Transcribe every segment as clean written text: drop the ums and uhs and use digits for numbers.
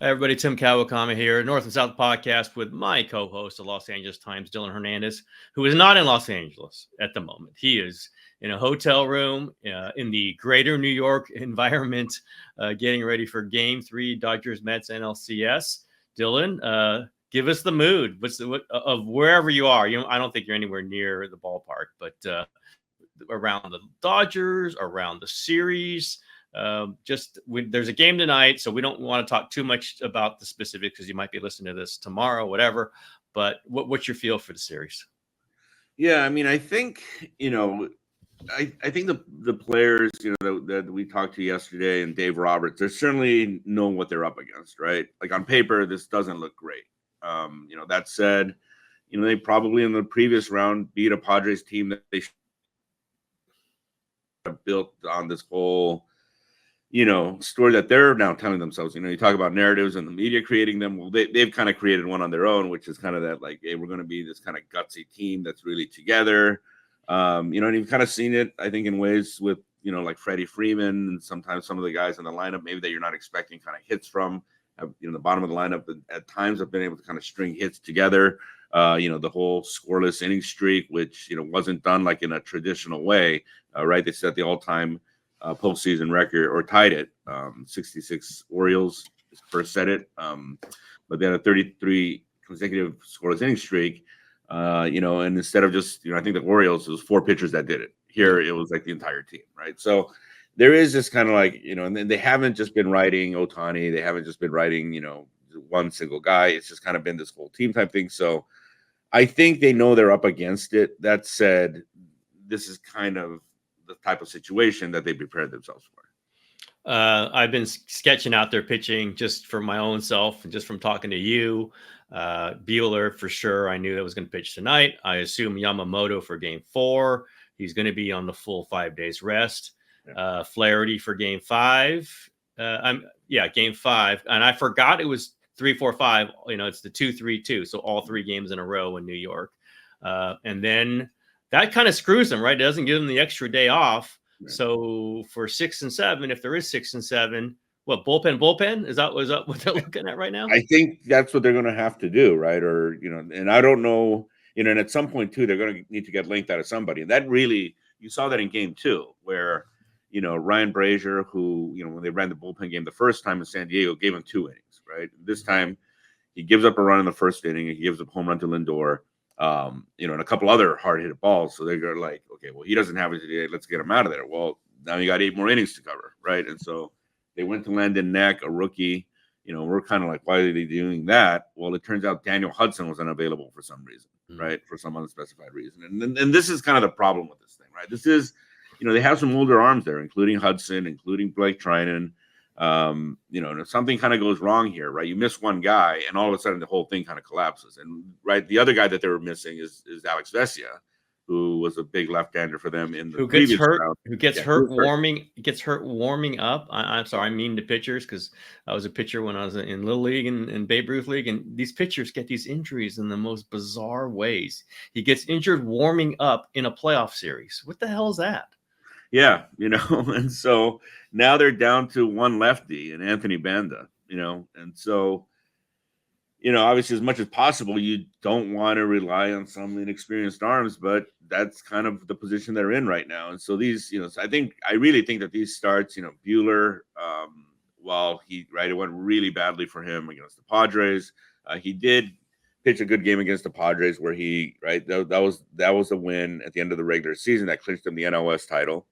Hi, everybody. Tim Kawakami here, North and South podcast with my co-host, the Los Angeles Times Dylan Hernandez, who is not in Los Angeles at the moment. He is in a hotel room in the greater New York environment, getting ready for Game 3, Dodgers Mets NLCS. Dylan, give us the mood. Of wherever you are? I don't think you're anywhere near the ballpark, but around the Dodgers, around the series. There's a game tonight, so we don't want to talk too much about the specifics because you might be listening to this tomorrow, whatever. But what's your feel for the series? Yeah, I mean, I think I think the players that we talked to yesterday and Dave Roberts, they certainly know what they're up against, right? Like on paper, this doesn't look great. That said, they probably in the previous round beat a Padres team that they built on this whole story that they're now telling themselves. You talk about narratives and the media creating them. Well, they've kind of created one on their own, which is kind of that, like, hey, we're going to be this kind of gutsy team that's really together. And you've kind of seen it, I think, in ways with, like Freddie Freeman and sometimes some of the guys in the lineup, maybe that you're not expecting kind of hits from, the bottom of the lineup at times have been able to kind of string hits together. The whole scoreless inning streak, which, wasn't done like in a traditional way, right? They set the all-time postseason record or tied it. 66 Orioles first set it, but they had a 33 consecutive scoreless inning streak. And instead of just, I think the Orioles, it was 4 pitchers that did it. Here it was like the entire team, right? So there is this kind of like, and then they haven't just been riding Ohtani, they haven't just been riding, one single guy. It's just kind of been this whole team type thing. So I think they know they're up against it. That said, this is kind of the type of situation that they prepared themselves for. I've been sketching out their pitching just for my own self and just from talking to you. Buehler, for sure, I knew that was going to pitch tonight. I assume Yamamoto for Game 4. He's going to be on the full 5 days rest. Flaherty for Game 5. Game 5. And I forgot it was 3-4-5. It's the 2-3-2. So all 3 games in a row in New York. And then that kind of screws them, right? It doesn't give them the extra day off. Right. So for 6 and 7, if there is 6 and 7, what, bullpen? Is that what they're looking at right now? I think that's what they're going to have to do, right? Or, and I don't know, and at some point too, they're going to need to get linked out of somebody. And that really, you saw that in Game 2 where, Ryan Brazier, who, when they ran the bullpen game the first time in San Diego, gave him 2 innings, right? This time he gives up a run in the first inning. He gives up home run to Lindor. And a couple other hard-hit balls. So they're like, okay, well, he doesn't have it today. Let's get him out of there. Well, now you got 8 more innings to cover, right? And so they went to Landon Neck, a rookie. We're kind of like, why are they doing that? Well, it turns out Daniel Hudson was unavailable for some reason, right? For some unspecified reason. And this is kind of the problem with this thing, right? This is, they have some older arms there, including Hudson, including Blake Trinan. And if something kind of goes wrong here, right, you miss one guy and all of a sudden the whole thing kind of collapses. And right, the other guy that they were missing is Alex Vesia, who was a big left-hander for them in the previous round. Who gets hurt warming up. I'm sorry, I mean the pitchers, because I was a pitcher when I was in Little League and Babe Ruth League, and these pitchers get these injuries in the most bizarre ways. He gets injured warming up in a playoff series. What the hell is that? Yeah, and so now they're down to one lefty and Anthony Banda, and so, obviously as much as possible, you don't want to rely on some inexperienced arms, but that's kind of the position they're in right now. And so these, I really think that these starts, Buehler, while it went really badly for him against the Padres, he did pitch a good game against the Padres where that was a win at the end of the regular season that clinched him the NLS title.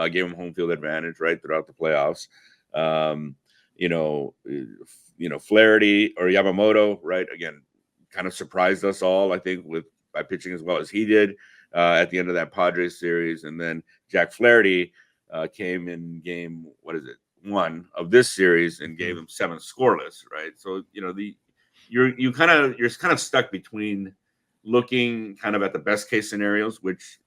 Gave him home field advantage throughout the playoffs. Flaherty or Yamamoto, right, again, kind of surprised us all, I think, by pitching as well as he did at the end of that Padres series. And then Jack Flaherty came in game 1 of this series and gave him 7 scoreless, right? So you're kind of stuck between looking kind of at the best case scenarios, which,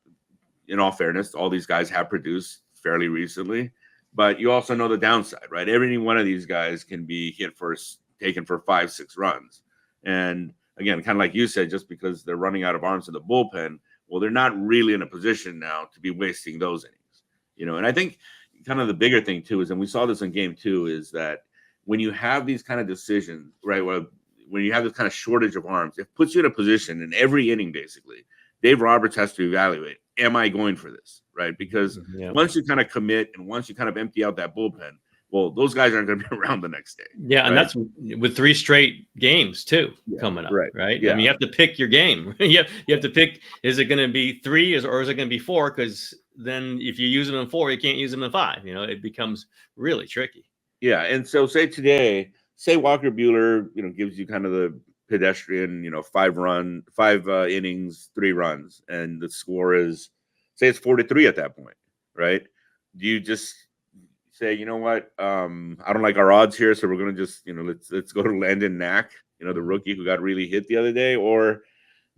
in all fairness, all these guys have produced fairly recently, but you also know the downside, right? Every one of these guys can be taken for 5-6 runs. And again, kind of like you said, just because they're running out of arms in the bullpen, well, they're not really in a position now to be wasting those innings, And I think kind of the bigger thing too is, and we saw this in Game 2, is that when you have these kind of decisions, right? Well, when you have this kind of shortage of arms, it puts you in a position in every inning, basically. Dave Roberts has to evaluate, am I going for this, right? Because once you kind of commit and once you kind of empty out that bullpen, well, those guys aren't going to be around the next day. Yeah, right? And that's with 3 straight games too coming up, right? Yeah. I mean, you have to pick your game. you have to pick, is it going to be 3 or is it going to be 4? Because then if you use them in 4, you can't use them in 5. It becomes really tricky. Yeah, and so say Walker Buehler, gives you kind of the pedestrian, 5 innings, 3 runs, and the score is, say it's 4-3 at that point, right? Do you just say, you know what, I don't like our odds here, so we're gonna just, let's go to Landon Knack, the rookie who got really hit the other day, or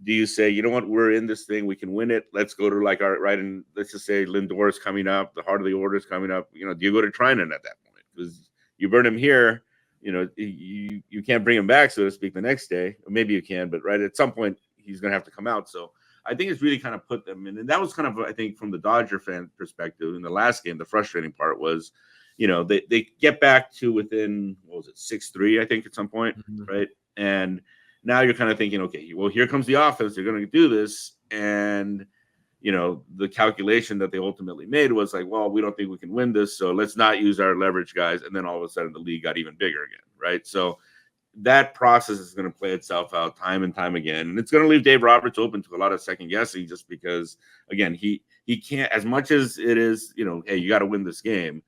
do you say, you know what, we're in this thing, we can win it, let's go to like our right, and let's just say Lindor is coming up, the heart of the order is coming up, do you go to Trinan at that point? Because you burn him here, you can't bring him back, so to speak, the next day. Or maybe you can, but right at some point he's going to have to come out. So I think it's really kind of put them in, and that was kind of, I think, from the Dodger fan perspective in the last game, the frustrating part was, they get back to within, 6-3, I think, at some point, right? And now you're kind of thinking, okay, well, here comes the offense, they're going to do this, and the calculation that they ultimately made was like, well, we don't think we can win this, so let's not use our leverage guys. And then all of a sudden the league got even bigger again, right? So that process is going to play itself out time and time again. And it's going to leave Dave Roberts open to a lot of second guessing, just because, again, he can't, as much as it is, hey, you got to win this game,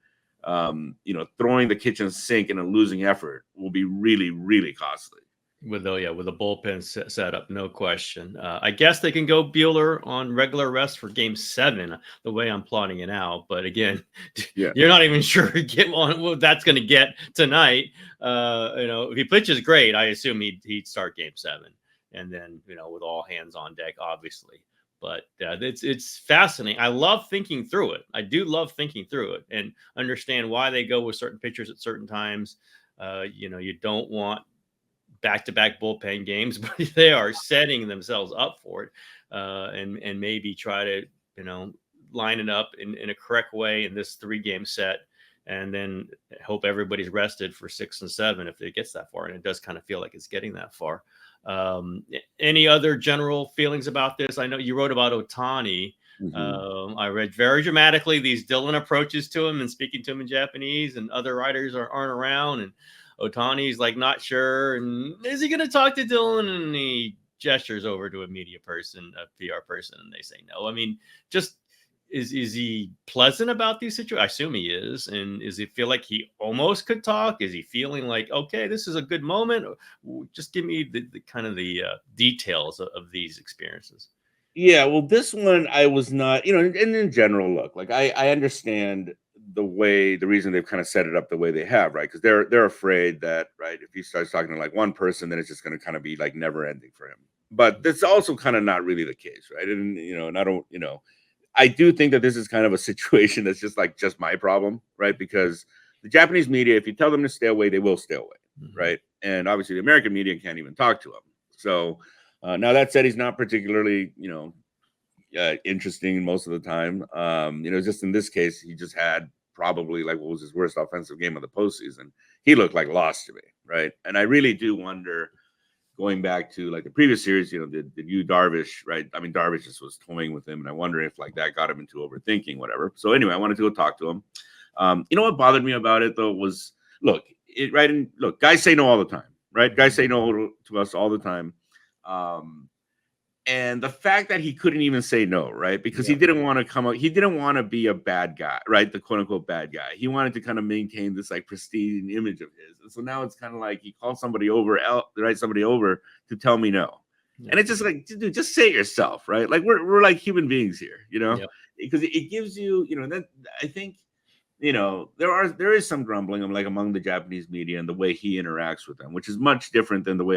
throwing the kitchen sink in a losing effort will be really, really costly. With a bullpen set up, no question. I guess they can go Buehler on regular rest for Game 7, the way I'm plotting it out. But again, you're not even sure what that's going to get tonight. If he pitches great, I assume he'd start Game 7, and then with all hands on deck, obviously. But it's fascinating. I love thinking through it. I do love thinking through it and understand why they go with certain pitchers at certain times. You don't want back-to-back bullpen games, but they are setting themselves up for it, and maybe try to line it up in a correct way in this 3-game set, and then hope everybody's rested for 6 and 7 if it gets that far. And it does kind of feel like it's getting that far. Any other general feelings about this? I know you wrote about Ohtani. I read very dramatically these Dylan approaches to him and speaking to him in Japanese, and other writers aren't around, and Ohtani's like not sure, and is he going to talk to Dylan? And he gestures over to a media person, a PR person, and they say no. I mean, just is he pleasant about these situations? I assume he is. And does he feel like he almost could talk? Is he feeling like, okay, this is a good moment? Just give me the kind of the details of these experiences. Yeah, well, this one I was not, and in general, look, like I understand the reason they've kind of set it up the way they have, right? Because they're afraid that, right, if he starts talking to like one person, then it's just going to kind of be like never ending for him. But that's also kind of not really the case, right? And and I don't, I do think that this is kind of a situation that's just my problem, right? Because the Japanese media, if you tell them to stay away, they will stay away, right? And obviously the American media can't even talk to him. So now that said, he's not particularly, interesting most of the time. Just in this case, he just had probably like what was his worst offensive game of the postseason. He looked like lost to me, right? And I really do wonder, going back to like the previous series, did you Darvish, right? I mean, Darvish just was toying with him, and I wonder if like that got him into overthinking, whatever. So anyway, I wanted to go talk to him. What bothered me about it though was, look, guys say no all the time, right? Guys say no to us all the time. And the fact that he couldn't even say no, right? Because he didn't want to come out. He didn't want to be a bad guy, right? The quote unquote bad guy. He wanted to kind of maintain this like pristine image of his. And so now it's kind of like he called somebody over, somebody over to tell me no. Yeah. And it's just like, dude, just say it yourself, right? Like we're like human beings here, because it gives you, that I think, there is some grumbling among the Japanese media and the way he interacts with them, which is much different than the way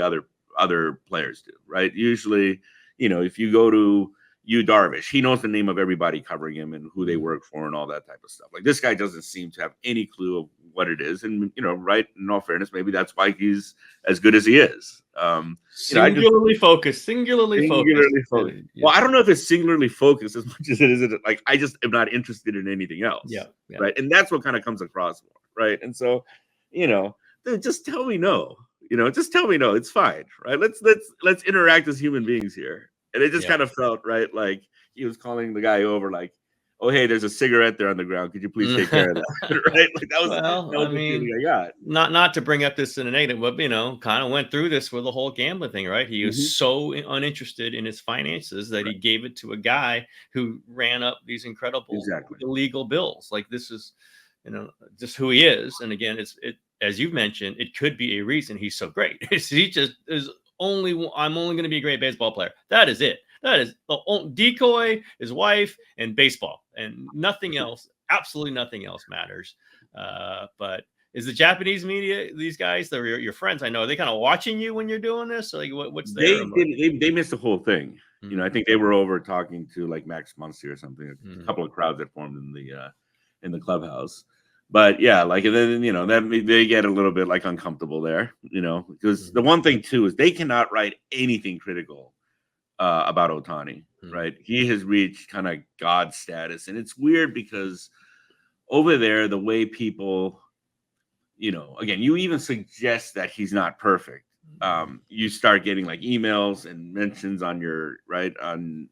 other players do, right? Usually, if you go to Darvish, he knows the name of everybody covering him and who they work for and all that type of stuff. Like this guy doesn't seem to have any clue of what it is. And, right, in all fairness, maybe that's why he's as good as he is. Singularly focused. Well, I don't know if it's singularly focused as much as it is like I just am not interested in anything else. Yeah. Right. And that's what kind of comes across more. Right. And so, dude, just tell me no. Just tell me no. It's fine, right? Let's interact as human beings here. And it just kind of felt right, like he was calling the guy over, like, "Oh, hey, there's a cigarette there on the ground. Could you please take care of that?" Right? Like that was the feeling I got. Not to bring up this in a negative, but kind of went through this with the whole gambling thing, right? He was so uninterested in his finances that he gave it to a guy who ran up these incredible illegal bills. Like this is, just who he is. And again, as you've mentioned, it could be a reason he's so great. He just is I'm only going to be a great baseball player. That is it. That is the decoy, his wife, and baseball, and nothing else. Absolutely nothing else matters. But is the Japanese media, these guys, they're your friends, I know, are they kind of watching you when you're doing this? Like, what's their they missed the whole thing. I think they were over talking to like Max Muncy or something. A couple of crowds that formed in the clubhouse. But yeah, like, and then that they get a little bit like uncomfortable there, because the one thing too is they cannot write anything critical about Ohtani, right? He has reached kind of God status, and it's weird because over there, the way people, again, you even suggest that he's not perfect. You start getting like emails and mentions on your on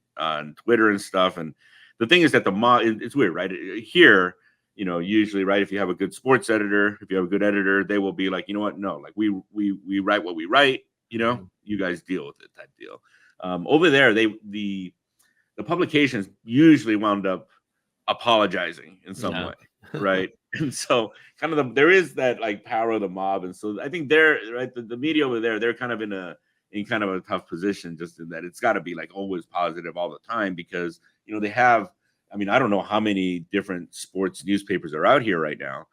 Twitter and stuff, and the thing is that it's weird, right? Here. Usually, right, if you have a good sports editor, if you have a good editor, they will be like, you know what? No, like we write what we write, you guys deal with it, type deal. Over there, the publications usually wound up apologizing in some way, right? And so kind of there is that like power of the mob. And so I think they're right, the media over there, they're kind of in kind of a tough position, just in that it's got to be like always positive all the time, because they have, I mean, I don't know how many different sports newspapers are out here right now.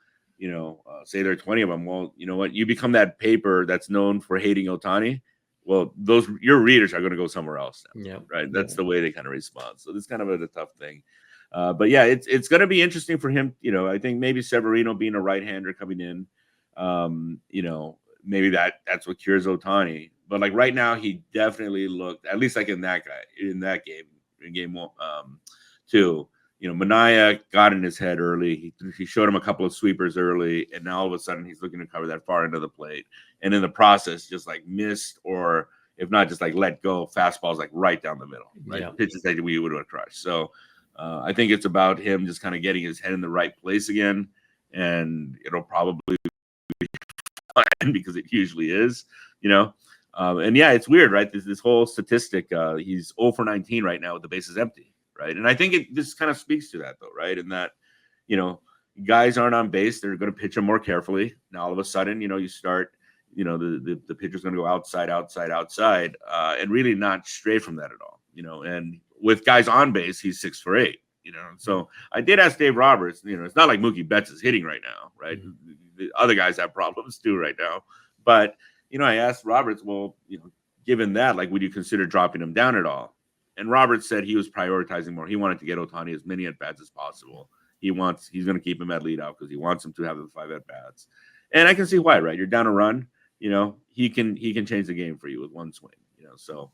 Say there are 20 of them. Well, you know what? You become that paper that's known for hating Ohtani. Well, your readers are going to go somewhere else now, right? That's the way they kind of respond. So this kind of a tough thing. But yeah, it's going to be interesting for him. I think maybe Severino being a right-hander coming in, maybe that's what cures Ohtani. But like right now, he definitely looked, at least like in that game, in game one. Too, Manaea got in his head early. He showed him a couple of sweepers early, and now all of a sudden he's looking to cover that far into the plate, and in the process just like missed, or if not, just like let go fastballs like right down the middle, right? Pitches that we would have crushed. So I think it's about him just kind of getting his head in the right place again, and it'll probably be fine because it usually is, and yeah, it's weird, right? This whole statistic, he's 0 for 19 right now with the bases empty. Right. And I think this kind of speaks to that, though, right? And that, guys aren't on base. They're going to pitch them more carefully. Now, all of a sudden, you start, the pitcher's going to go outside, and really not stray from that at all, and with guys on base, he's 6 for 8, So I did ask Dave Roberts, it's not like Mookie Betts is hitting right now, right? The other guys have problems too right now. But, I asked Roberts, well, given that, like, would you consider dropping him down at all? And Roberts said he was prioritizing more. He wanted to get Ohtani as many at-bats as possible. He's going to keep him at leadoff because he wants him to have the 5 at-bats. And I can see why, right? You're down a run, he can change the game for you with one swing, So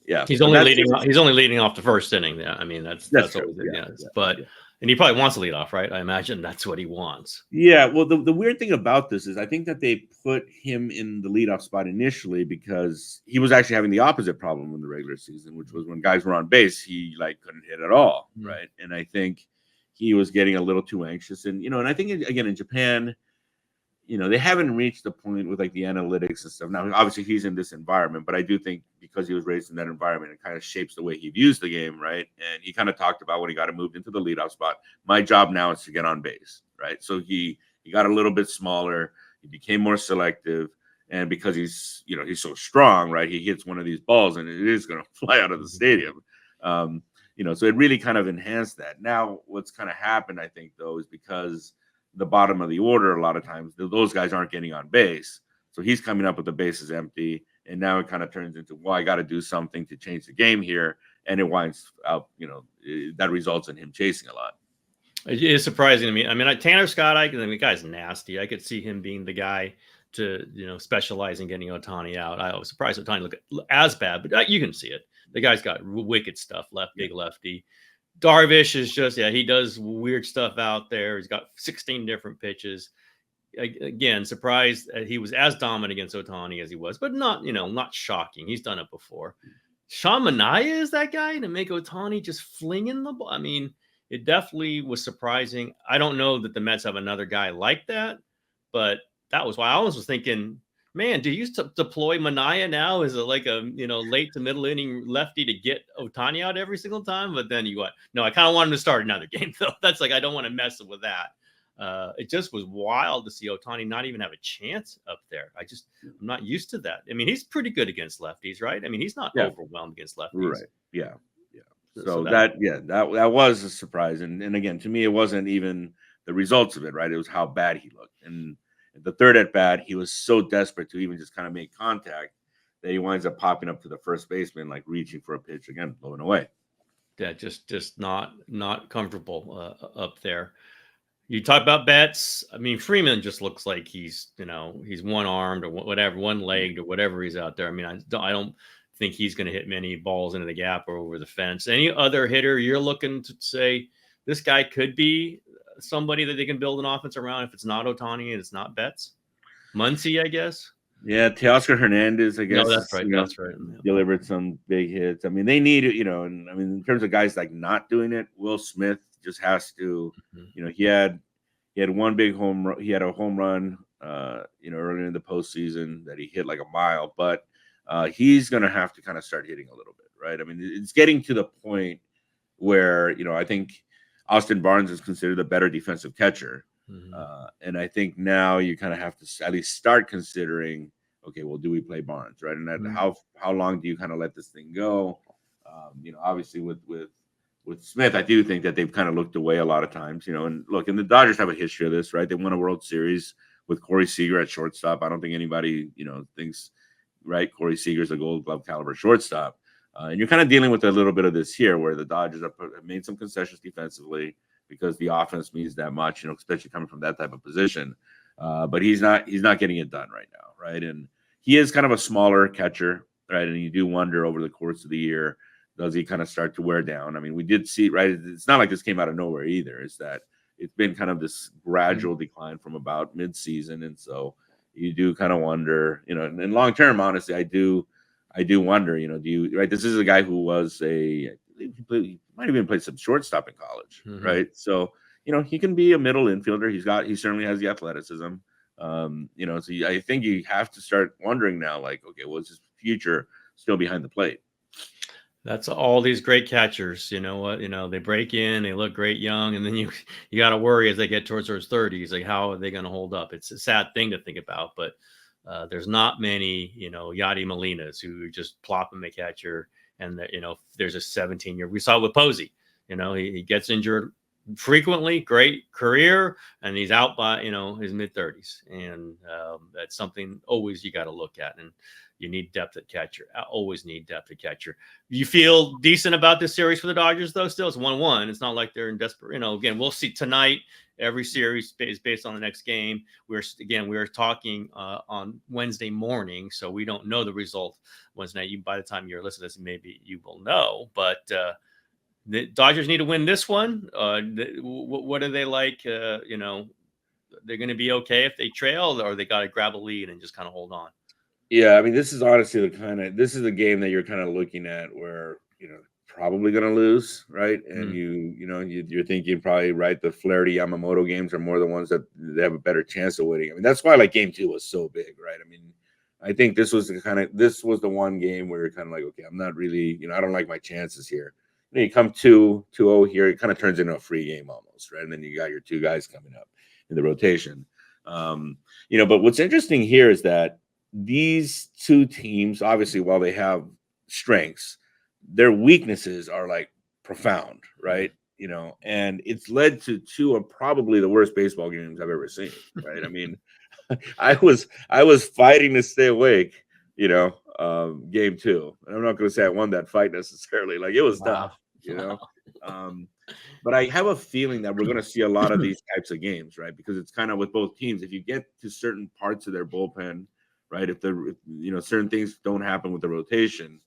yeah. He's only leading off the first inning. Yeah. I mean, that's always it. Yeah. But and he probably wants to lead off, right? I imagine that's what he wants. Yeah. Well, the weird thing about this is I think that they put him in the leadoff spot initially because he was actually having the opposite problem in the regular season, which was when guys were on base, he like couldn't hit at all. Right. And I think he was getting a little too anxious. And, and I think again, in Japan, they haven't reached the point with like the analytics and stuff. Now, obviously he's in this environment, but I do think because he was raised in that environment, it kind of shapes the way he views the game, right? And he kind of talked about when he got moved into the leadoff spot, my job now is to get on base, right? So he got a little bit smaller, he became more selective, and because he's so strong, right? He hits one of these balls and it is going to fly out of the stadium. So it really kind of enhanced that. Now, what's kind of happened, I think, though, is because the bottom of the order, a lot of times those guys aren't getting on base. So he's coming up with the bases empty. And now it kind of turns into, well, I got to do something to change the game here. And it winds up, that results in him chasing a lot. It is surprising to me. I mean, Tanner Scott, the guy's nasty. I could see him being the guy to, specialize in getting Ohtani out. I was surprised Ohtani looked as bad, but you can see it. The guy's got wicked stuff, big lefty. Darvish is just, he does weird stuff out there. He's got 16 different pitches. again, surprised that he was as dominant against Ohtani as he was, but not, not shocking. He's done it before. Sean Manaea is that guy to make Ohtani just flinging the ball. I mean, it definitely was surprising. I don't know that the Mets have another guy like that, but that was why I was thinking, man, do you deploy Manaea now as like a late to middle inning lefty to get Ohtani out every single time? But then no, I kind of want him to start another game though. That's like I don't want to mess with that. It just was wild to see Ohtani not even have a chance up there. I'm not used to that. I mean, he's pretty good against lefties, right? I mean, he's not overwhelmed against lefties. Right. Yeah. So that was a surprise. And again, to me, it wasn't even the results of it, right? It was how bad he looked. And the third at bat, he was so desperate to even just kind of make contact that he winds up popping up to the first baseman, like reaching for a pitch again, blowing away. Yeah, just not comfortable up there. You talk about bats. I mean, Freeman just looks like he's one armed or whatever, one legged or whatever he's out there. I mean, I don't think he's going to hit many balls into the gap or over the fence. Any other hitter you're looking to say this guy could be somebody that they can build an offense around if it's not Ohtani and it's not Betts? Muncy, I guess. Yeah, Teoscar Hernandez, I guess. No, that's right. That's right. Delivered some big hits. I mean, they need it, and I mean, in terms of guys like not doing it, Will Smith just has to, he had one big home run. He had a home run, earlier in the postseason that he hit like a mile, but he's going to have to kind of start hitting a little bit, right? I mean, it's getting to the point where, I think Austin Barnes is considered a better defensive catcher. And I think now you kind of have to at least start considering, okay, well, do we play Barnes, right? And how long do you kind of let this thing go? Obviously with Smith, I do think that they've kind of looked away a lot of times, and look, and the Dodgers have a history of this, right? They won a World Series with Corey Seager at shortstop. I don't think anybody, thinks, right, Corey Seager's a Gold Glove caliber shortstop. And you're kind of dealing with a little bit of this here where the Dodgers have made some concessions defensively because the offense means that much, especially coming from that type of position. But he's not getting it done right now, right? And he is kind of a smaller catcher, right? And you do wonder over the course of the year, does he kind of start to wear down? I mean, we did see, right? It's not like this came out of nowhere either. It's that it's been kind of this gradual decline from about mid-season. And so you do kind of wonder, and long term, honestly, I do wonder, right? This is a guy who was he might have even played some shortstop in college, right? So, he can be a middle infielder. He certainly has the athleticism. So I think you have to start wondering now, like, okay, what's his future still behind the plate? That's all these great catchers. You know what? They break in, they look great young, and then you got to worry as they get towards their 30s, like how are they going to hold up? It's a sad thing to think about, but there's not many, Yadi Molinas who just plop him a catcher, and there's a 17-year. We saw it with Posey. He gets injured frequently, great career, and he's out by his mid-30s, and that's something always you got to look at. And you need depth at catcher. I always need depth at catcher. You feel decent about this series for the Dodgers, though? Still, it's 1-1. It's not like they're in desperate. Again, we'll see tonight. Every series is based on the next game. We're talking on Wednesday morning, so we don't know the result Wednesday night. By the time you're listening to this, maybe you will know. But the Dodgers need to win this one. What are they like? They're going to be okay if they trail, or they got to grab a lead and just kind of hold on. Yeah, I mean, this is honestly this is a game that you're kind of looking at where, probably going to lose, right? And you're thinking probably, right, the Flaherty Yamamoto games are more the ones that they have a better chance of winning. I mean, that's why like game 2 was so big, right? I mean, I think this was the one game where you're kind of like, okay, I'm not really, I don't like my chances here. You come 2-0 here, it kind of turns into a free game almost, right? And then you got your two guys coming up in the rotation. But what's interesting here is that these two teams, obviously, while they have strengths, their weaknesses are like profound, right? And it's led to two of probably the worst baseball games I've ever seen, right? I mean, I was fighting to stay awake, game 2. And I'm not going to say I won that fight necessarily. Like, it was tough, But I have a feeling that we're going to see a lot of these types of games, right? Because it's kind of with both teams. If you get to certain parts of their bullpen, right, if certain things don't happen with the rotation,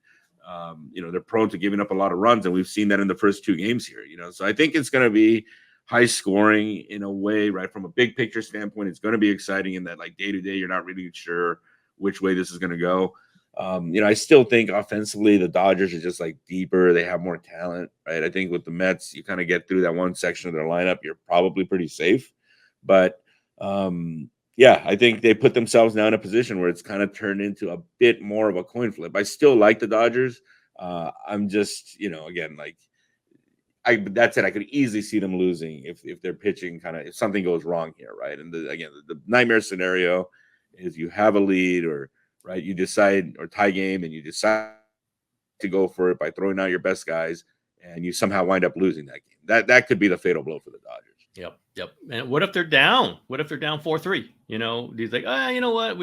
they're prone to giving up a lot of runs, and we've seen that in the first 2 games here. So I think it's going to be high scoring in a way, right? From a big picture standpoint, it's going to be exciting in that like day to day, you're not really sure which way this is going to go. I still think offensively the Dodgers are just like deeper. They have more talent, right? I think with the Mets, you kind of get through that one section of their lineup, you're probably pretty safe. But yeah, I think they put themselves now in a position where it's kind of turned into a bit more of a coin flip. I still like the Dodgers. I'm just, again, like that's it. I could easily see them losing if they're pitching if something goes wrong here, right? And the nightmare scenario is you have a lead or right, you decide or tie game and you decide to go for it by throwing out your best guys and you somehow wind up losing that game. That could be the fatal blow for the Dodgers. Yep. And what if they're down? What if they're down 4-3? Do you think, you know what?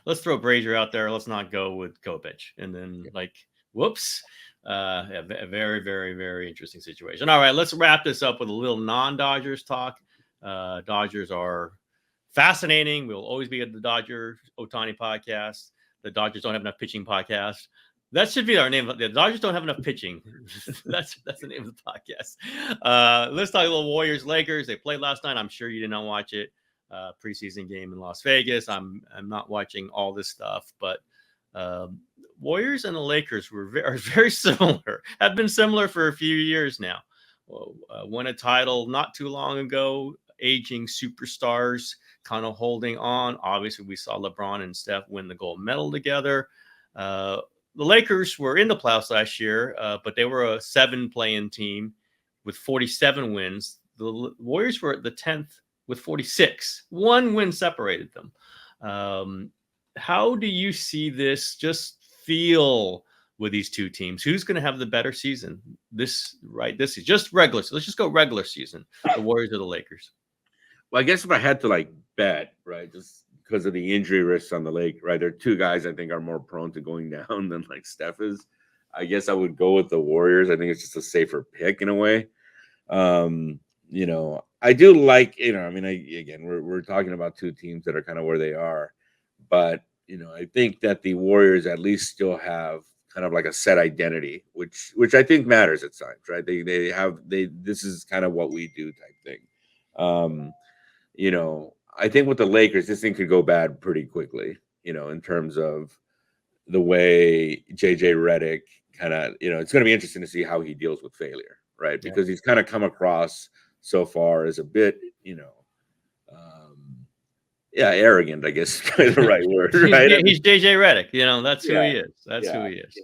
Let's throw Brazier out there. Let's not go with Kopech. And then whoops. A very, very, very interesting situation. All right, let's wrap this up with a little non-Dodgers talk. Dodgers are fascinating. We'll always be at the Dodger Ohtani podcast. The Dodgers don't have enough pitching podcast. That should be our name. The Dodgers don't have enough pitching. that's the name of the podcast. Let's talk a little Warriors Lakers. They played last night. I'm sure you did not watch it. Preseason game in Las Vegas. I'm not watching all this stuff, but Warriors and the Lakers are very similar. Have been similar for a few years now. Won a title not too long ago. Aging superstars kind of holding on. Obviously, we saw LeBron and Steph win the gold medal together. The Lakers were in the playoffs last year, but they were a 7-play-in team with 47 wins. The Warriors were at the 10th with 46. One win separated them. How do you see this just feel with these two teams? Who's going to have the better season? This is just regular. So let's just go regular season. The Warriors or the Lakers? Well, I guess if I had to bet, right, just because of the injury risks on the Lake, right, there are two guys I think are more prone to going down than Steph is. I guess I would go with the Warriors. I think it's just a safer pick in a way. I do like, we're talking about two teams that are kind of where they are, but I think that the Warriors at least still have kind of like a set identity, which I think matters at times, right? This is kind of what we do type thing. I think with the Lakers, this thing could go bad pretty quickly, in terms of the way JJ Redick kind of, it's going to be interesting to see how he deals with failure, right? Because he's kind of come across so far as a bit, arrogant, I guess is the right word, right? He's JJ Redick, that's who he is. That's who he is.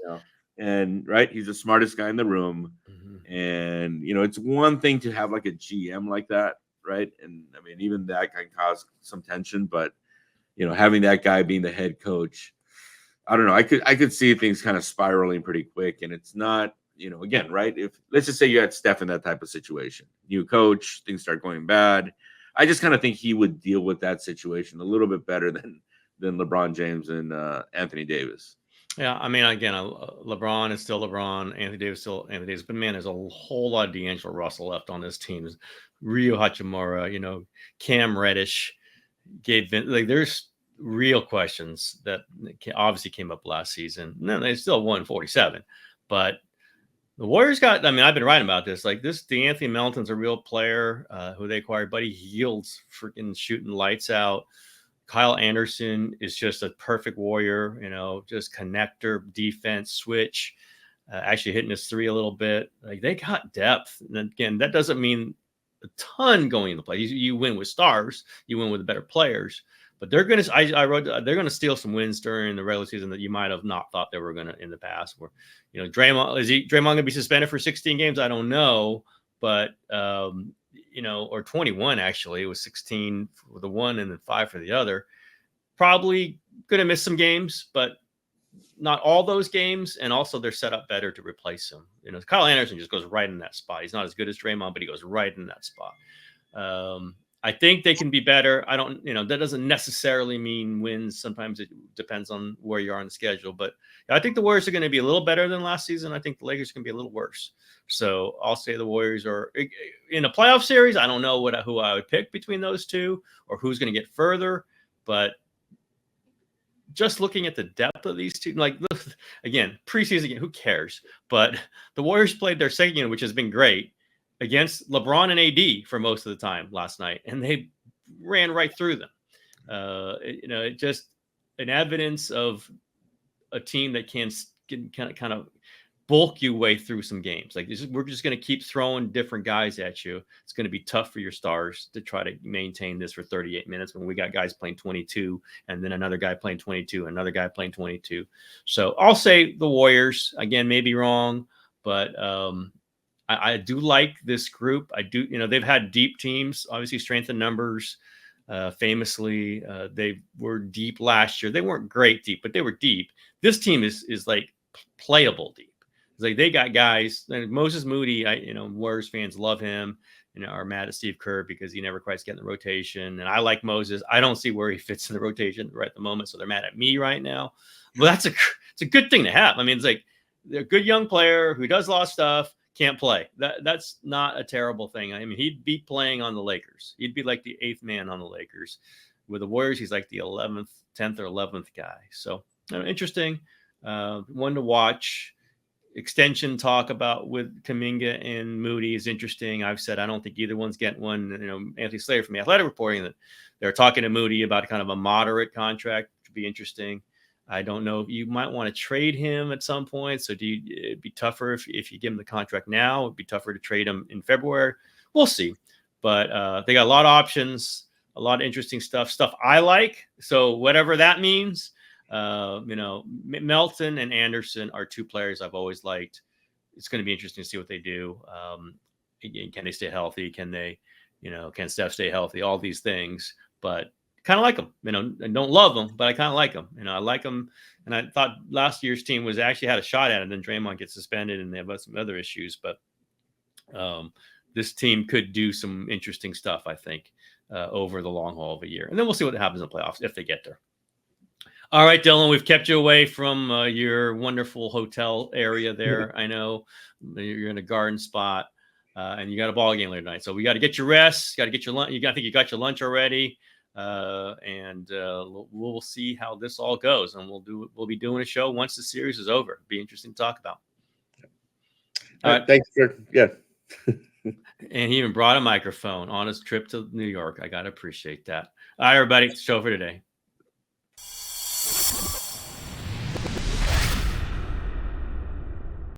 And right, he's the smartest guy in the room. Mm-hmm. And it's one thing to have a GM like that, right? And I mean, even that can cause some tension, but having that guy being the head coach, I don't know. I could see things kind of spiraling pretty quick. And it's not, again, right? If let's just say you had Steph in that type of situation, new coach, things start going bad. I just kind of think he would deal with that situation a little bit better than LeBron James and Anthony Davis. Yeah, I mean, again, LeBron is still LeBron. Anthony Davis still Anthony Davis. But man, there's a whole lot of D'Angelo Russell left on this team. Ryo Hachimura, Cam Reddish, Gabe there's real questions that obviously came up last season. No, they still won 47, but the Warriors got. I mean, I've been writing about this. DeAnthony Melton's a real player who they acquired. Buddy Hield's freaking shooting lights out. Kyle Anderson is just a perfect Warrior, just connector, defense, switch, actually hitting his three a little bit. They got depth. And again, that doesn't mean a ton going into play. You win with stars, you win with better players, but they're going to, I wrote, they're going to steal some wins during the regular season that you might have not thought they were going to in the past. Where, Draymond going to be suspended for 16 games? I don't know, but, or 21, actually. It was 16 for the one and then 5 for the other. Probably going to miss some games, but not all those games. And also they're set up better to replace him. Kyle Anderson just goes right in that spot. He's not as good as Draymond, but he goes right in that spot. I think they can be better. I don't, that doesn't necessarily mean wins. Sometimes it depends on where you are on the schedule, but I think the Warriors are going to be a little better than last season. I think the Lakers can be a little worse. So I'll say the Warriors are in a playoff series. I don't know who I would pick between those two or who's going to get further, but just looking at the depth of these two, again, preseason game, who cares? But the Warriors played their second game, which has been great. against LeBron and AD for most of the time last night, and they ran right through them. It just an evidence of a team that can kind of bulk you way through some games. Like we're just going to keep throwing different guys at you. It's going to be tough for your stars to try to maintain this for 38 minutes when we got guys playing 22 and then another guy playing 22, another guy playing 22. So I'll say the Warriors again, maybe wrong, but I do like this group. I do, they've had deep teams, obviously strength in numbers. Famously, they were deep last year. They weren't great deep, but they were deep. This team is like playable deep. It's like they got guys. Moses Moody, Warriors fans love him, are mad at Steve Kerr because he never quite gets in the rotation. And I like Moses. I don't see where he fits in the rotation right at the moment, so they're mad at me right now. Well, it's a good thing to have. I mean, it's like they're a good young player who does a lot of stuff. Can't play. That's not a terrible thing. I mean, he'd be playing on the Lakers. He'd be like the 8th man on the Lakers. With the Warriors, he's like the 11th, 10th, or 11th guy. So interesting. One to watch. Extension talk about with Kuminga and Moody is interesting. I've said I don't think either one's getting one. Anthony Slater from The Athletic reporting that they're talking to Moody about kind of a moderate contract, which would be interesting. I don't know. You might want to trade him at some point. So it'd be tougher if you give him the contract now. It'd be tougher to trade him in February. We'll see. But they got a lot of options, a lot of interesting stuff I like. So whatever that means, Melton and Anderson are two players I've always liked. It's going to be interesting to see what they do. Can they stay healthy? Can Steph stay healthy? All these things, but kind of like them, and don't love them, but I kind of like them. I like them. And I thought last year's team was actually had a shot at it. And then Draymond gets suspended and they have some other issues, but this team could do some interesting stuff, I think, over the long haul of a year. And then we'll see what happens in the playoffs if they get there. All right, Dylan, we've kept you away from your wonderful hotel area there. I know you're in a garden spot and you got a ball game later tonight. So we got to get your rest, got to get your lunch. I think you got your lunch already. And we'll see how this all goes, and we'll be doing a show once the series is over. It'll be interesting to talk about. All right. Thanks for And he even brought a microphone on his trip to New York. I gotta appreciate that. All right, everybody, it's the show for today.